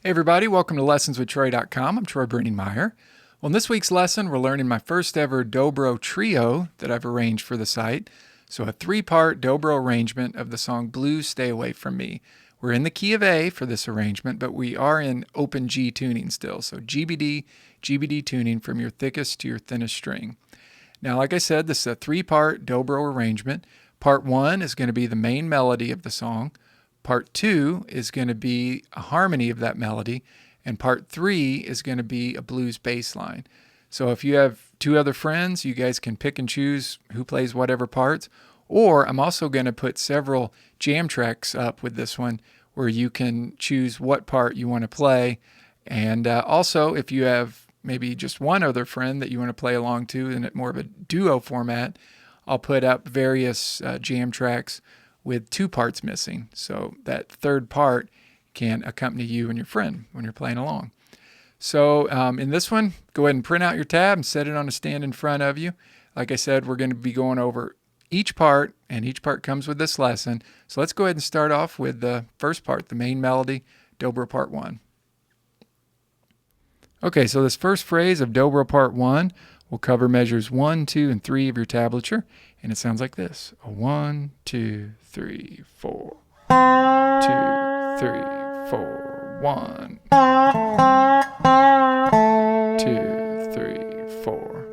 Hey everybody, welcome to lessonswithtroy.com. I'm Troy Brenningmeyer. Well, in this week's lesson, we're learning my first ever Dobro trio that I've arranged for the site. So a 3-part Dobro arrangement of the song Blues Stay Away From Me. We're in the key of A for this arrangement, but we are in open G tuning still. So GBD, GBD tuning from your thickest to your thinnest string. Now, like I said, this is a 3-part Dobro arrangement. Part 1 is going to be the main melody of the song. Part 2 is going to be a harmony of that melody, and part 3 is going to be a blues bass line. So if you have 2 other friends, you guys can pick and choose who plays whatever parts, or I'm also going to put several jam tracks up with this one where you can choose what part you want to play. And also, if you have maybe just one other friend that you want to play along to in more of a duo format, I'll put up various jam tracks with 2 parts missing. So that 3rd part can accompany you and your friend when you're playing along. So in this one, go ahead and print out your tab and set it on a stand in front of you. Like I said, we're going to be going over each part, and each part comes with this lesson. So let's go ahead and start off with the first part, the main melody, Dobro Part 1. Okay, so this first phrase of Dobro Part 1 will cover measures 1, 2, and 3 of your tablature, and it sounds like this. 1, 2, 3, 4. 2, 3, 4. 1. 2, 3, 4.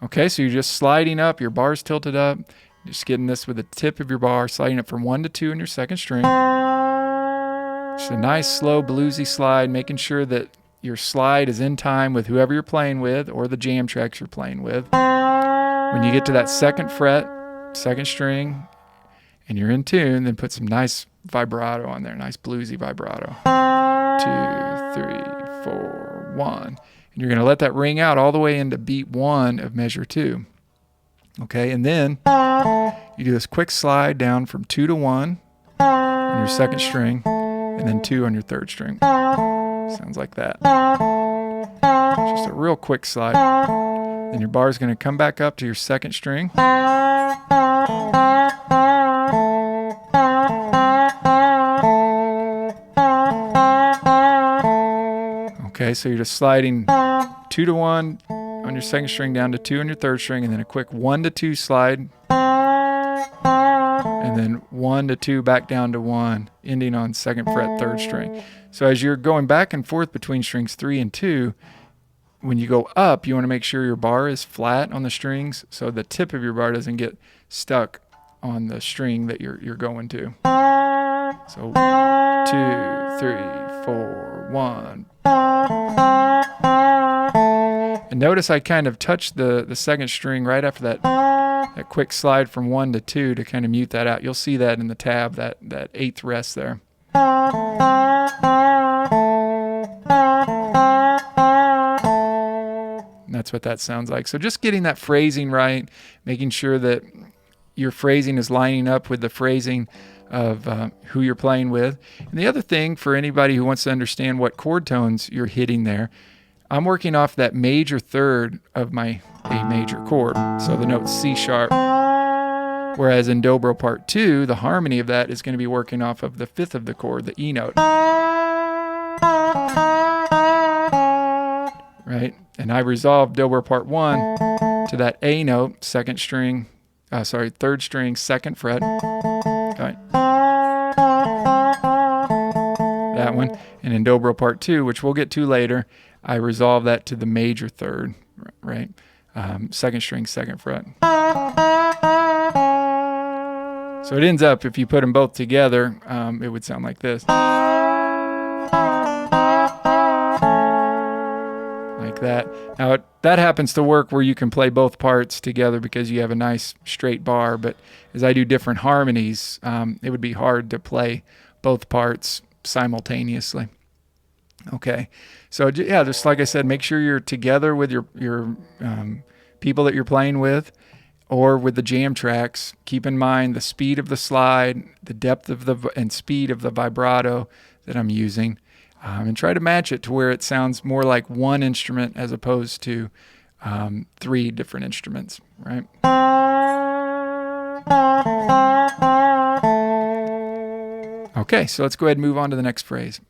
Okay, so you're just sliding up, your bar's tilted up, just getting this with the tip of your bar, sliding up from 1 to 2 in your second string. Just a nice, slow, bluesy slide, making sure that your slide is in time with whoever you're playing with or the jam tracks you're playing with. When you get to that second fret, second string, and you're in tune, then put some nice vibrato on there, nice bluesy vibrato. 2, 3, 4, 1. And you're going to let that ring out all the way into beat 1 of measure 2. Okay, and then you do this quick slide down from 2 to 1 on your second string, and then 2 on your third string. Sounds like that. Just a real quick slide. Then your bar is going to come back up to your second string. Okay, so you're just sliding 2 to 1 on your second string down to 2 on your third string, and then a quick 1 to 2 slide. And then 1 to 2 back down to 1, ending on second fret, third string. So as you're going back and forth between strings 3 and 2, when you go up, you want to make sure your bar is flat on the strings so the tip of your bar doesn't get stuck on the string that you're going to. So 2, 3, 4, 1. And notice I kind of touched the second string right after that quick slide from 1 to 2 to kind of mute that out. You'll see that in the tab, that 8th rest there. And that's what that sounds like. So just getting that phrasing right, making sure that your phrasing is lining up with the phrasing of who you're playing with. And the other thing for anybody who wants to understand what chord tones you're hitting there, I'm working off that major third of my A major chord, so the note C sharp. Whereas in Dobro Part 2, the harmony of that is going to be working off of the 5th of the chord, the E note. right? And I resolved Dobro Part 1 to that A note, third string, 2nd fret. Okay. That one. And in Dobro Part 2, which we'll get to later, I resolve that to the major third, right? 2nd string, 2nd fret. So it ends up, if you put them both together, it would sound like this. Like that. Now, that happens to work where you can play both parts together because you have a nice straight bar, but as I do different harmonies, it would be hard to play both parts simultaneously. Okay, so yeah, just like I said, make sure you're together with your people that you're playing with, or with the jam tracks. Keep in mind the speed of the slide, the depth of and speed of the vibrato that I'm using, and try to match it to where it sounds more like one instrument as opposed to 3 different instruments, right? Okay, so let's go ahead and move on to the next phrase.